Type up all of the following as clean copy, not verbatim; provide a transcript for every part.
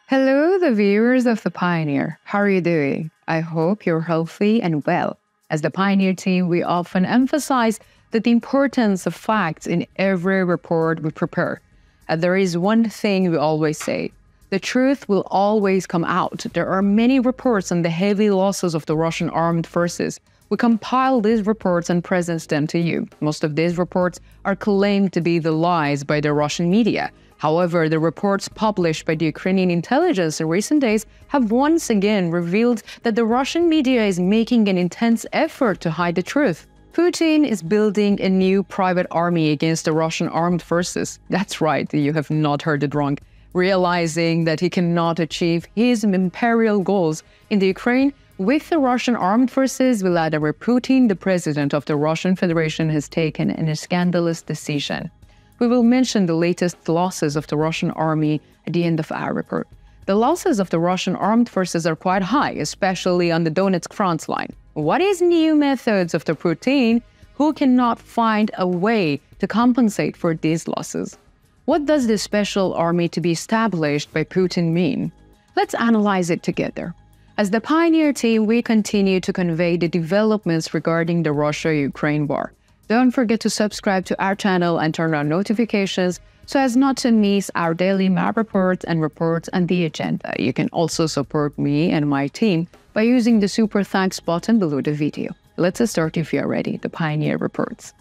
Hello, the viewers of The Pioneer. How are you doing? I hope you're healthy and well. As the Pioneer team, we often emphasize the importance of facts in every report we prepare. And there is one thing we always say. The truth will always come out. There are many reports on the heavy losses of the Russian armed forces. We compile these reports and present them to you. Most of these reports are claimed to be the lies by the Russian media. However, the reports published by the Ukrainian intelligence in recent days have once again revealed that the Russian media is making an intense effort to hide the truth. Putin is building a new private army against the Russian armed forces. That's right, you have not heard it wrong. Realizing that he cannot achieve his imperial goals in the Ukraine with the Russian armed forces, Vladimir Putin, the president of the Russian Federation, has taken a scandalous decision. We will mention the latest losses of the Russian army at the end of our report. The losses of the Russian armed forces are quite high, especially on the Donetsk front line. What is new methods of the Putin who cannot find a way to compensate for these losses? What does the special army to be established by Putin mean? Let's analyze it together. As the Pioneer team, we continue to convey the developments regarding the Russia-Ukraine war. Don't forget to subscribe to our channel and turn on notifications so as not to miss our daily map reports and reports on the agenda. You can also support me and my team by using the super thanks button below the video. Let's start if you are ready, the Pioneer reports.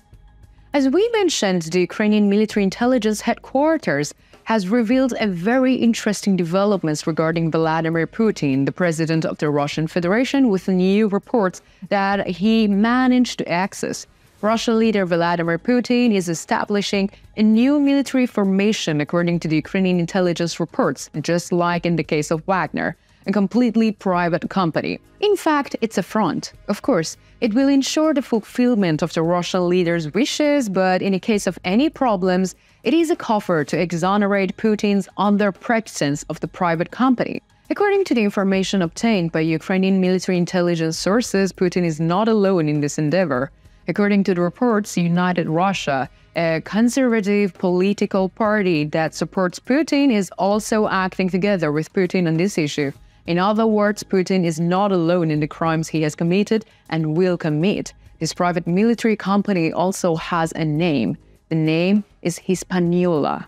As we mentioned, the Ukrainian military intelligence headquarters has revealed a very interesting developments regarding Vladimir Putin, the president of the Russian Federation, with new reports that he managed to access. Russian leader Vladimir Putin is establishing a new military formation according to the Ukrainian intelligence reports, just like in the case of Wagner, a completely private company. In fact, it's a front. Of course, it will ensure the fulfillment of the Russian leader's wishes, but in the case of any problems, it is a cover to exonerate Putin's under presence of the private company. According to the information obtained by Ukrainian military intelligence sources, Putin is not alone in this endeavor. According to the reports, United Russia, a conservative political party that supports Putin, is also acting together with Putin on this issue. In other words, Putin is not alone in the crimes he has committed and will commit. This private military company also has a name. The name is Hispanola.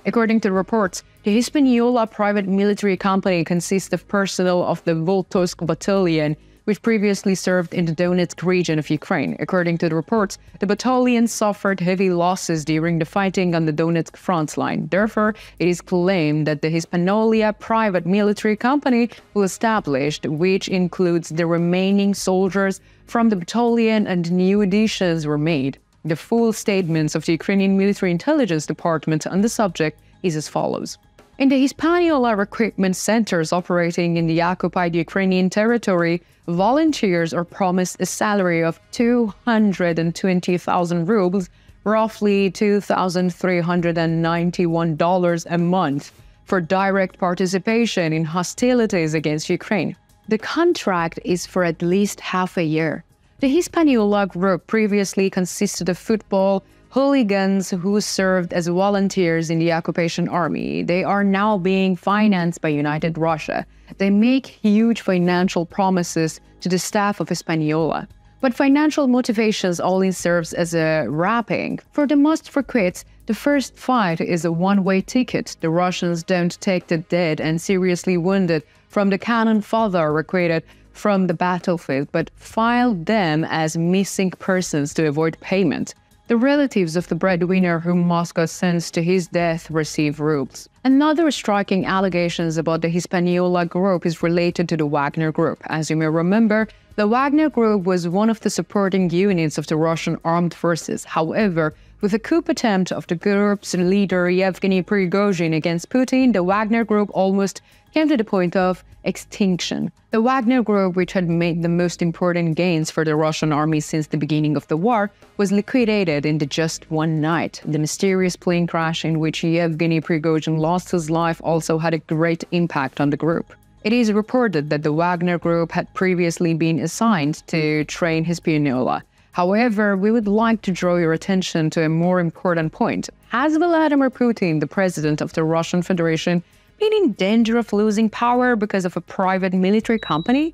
According to the reports, the Hispanola private military company consists of personnel of the Donetsk battalion, which previously served in the Donetsk region of Ukraine. According to the reports, the battalion suffered heavy losses during the fighting on the Donetsk front line. Therefore, it is claimed that the Hispanola private military company was established, which includes the remaining soldiers from the battalion, and new additions were made. The full statements of the Ukrainian military intelligence department on the subject is as follows. In the Hispanola recruitment centers operating in the occupied Ukrainian territory, volunteers are promised a salary of 220,000 rubles, roughly $2,391 a month, for direct participation in hostilities against Ukraine. The contract is for at least half a year. The Hispanola group previously consisted of football hooligans who served as volunteers in the occupation army. They are now being financed by United Russia. They make huge financial promises to the staff of Hispanola. But financial motivations only serves as a wrapping. For the most recruits, the first fight is a one-way ticket. The Russians don't take the dead and seriously wounded from the cannon fodder recruited from the battlefield, but file them as missing persons to avoid payment. The relatives of the breadwinner whom Moscow sends to his death receive rubles. Another striking allegations about the Hispanola group is related to the Wagner group. As you may remember, the Wagner group was one of the supporting units of the Russian armed forces. However, with a coup attempt of the group's leader Yevgeny Prigozhin against Putin, the Wagner group almost came to the point of extinction. The Wagner group, which had made the most important gains for the Russian army since the beginning of the war, was liquidated in just one night. The mysterious plane crash in which Yevgeny Prigozhin lost his life also had a great impact on the group. It is reported that the Wagner group had previously been assigned to train Hispanola. However, we would like to draw your attention to a more important point. Has Vladimir Putin, the president of the Russian Federation, been in danger of losing power because of a private military company?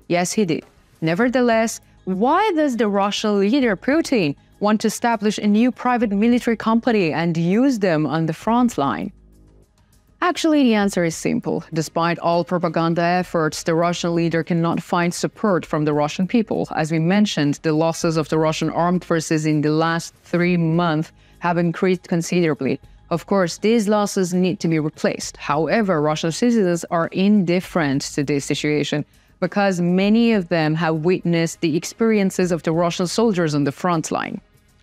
Yes, he did. Nevertheless, why does the Russian leader Putin want to establish a new private military company and use them on the front line? Actually, the answer is simple. Despite all propaganda efforts, the Russian leader cannot find support from the Russian people. As we mentioned, the losses of the Russian armed forces in the last 3 months have increased considerably. Of course, these losses need to be replaced. However, Russian citizens are indifferent to this situation because many of them have witnessed the experiences of the Russian soldiers on the front line.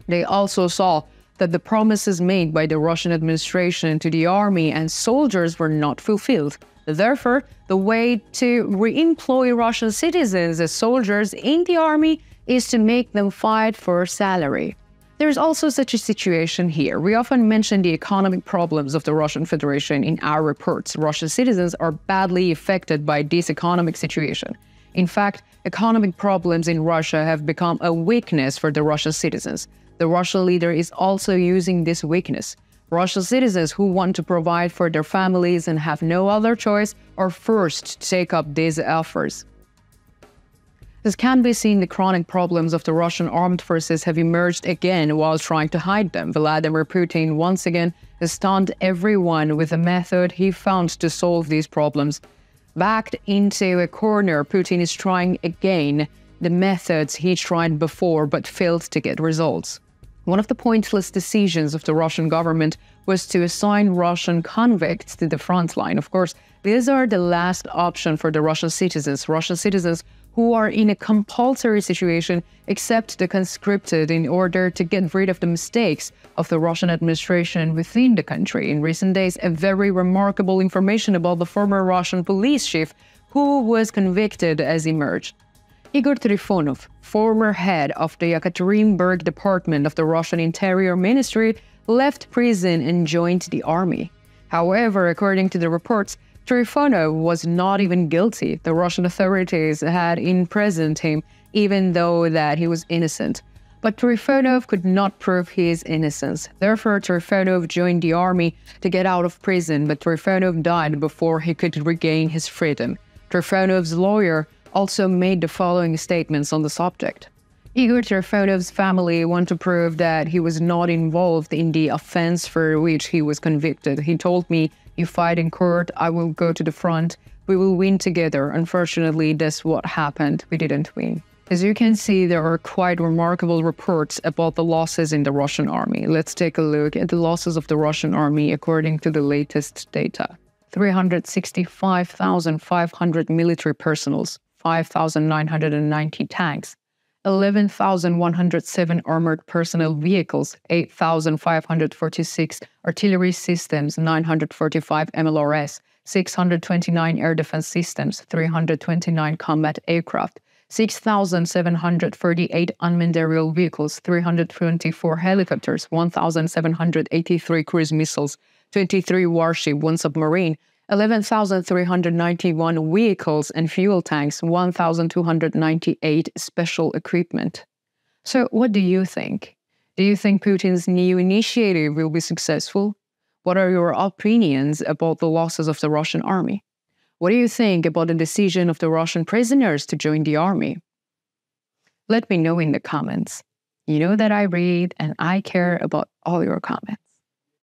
They also saw that the promises made by the Russian administration to the army and soldiers were not fulfilled. Therefore, the way to re-employ Russian citizens as soldiers in the army is to make them fight for salary. There is also such a situation here. We often mention the economic problems of the Russian Federation in our reports. Russian citizens are badly affected by this economic situation. In fact, economic problems in Russia have become a weakness for the Russian citizens. The Russian leader is also using this weakness. Russian citizens who want to provide for their families and have no other choice are forced to take up these offers. As can be seen, the chronic problems of the Russian armed forces have emerged again while trying to hide them. Vladimir Putin once again has stunned everyone with a method he found to solve these problems. Backed into a corner, Putin is trying again the methods he tried before but failed to get results. One of the pointless decisions of the Russian government was to assign Russian convicts to the front line. Of course, these are the last option for the Russian citizens who are in a compulsory situation except the conscripted in order to get rid of the mistakes of the Russian administration within the country. In recent days, a very remarkable information about the former Russian police chief who was convicted has emerged. Igor Tonov, former head of the Yekaterinburg department of the Russian Interior Ministry, left prison and joined the army. However, according to the reports, Trifonov was not even guilty. The Russian authorities had imprisoned him even though that he was innocent. But Trifonov could not prove his innocence. Therefore, Trifonov joined the army to get out of prison, but Trifonov died before he could regain his freedom. Trifonov's lawyer also made the following statements on the subject. Igor Trifonov's family want to prove that he was not involved in the offense for which he was convicted. He told me, "You fight in court, I will go to the front, we will win together." Unfortunately, that's what happened. We didn't win. As you can see, there are quite remarkable reports about the losses in the Russian army. Let's take a look at the losses of the Russian army according to the latest data. 365,500 military personnel, 5,990 tanks, 11,107 armored personnel vehicles, 8,546 artillery systems, 945 MLRS, 629 air defense systems, 329 combat aircraft, 6,738 unmanned aerial vehicles, 324 helicopters, 1,783 cruise missiles, 23 warships, 1 submarine, 11,391 vehicles and fuel tanks, 1,298 special equipment. So what do you think? Do you think Putin's new initiative will be successful? What are your opinions about the losses of the Russian army? What do you think about the decision of the Russian prisoners to join the army? Let me know in the comments. You know that I read and I care about all your comments.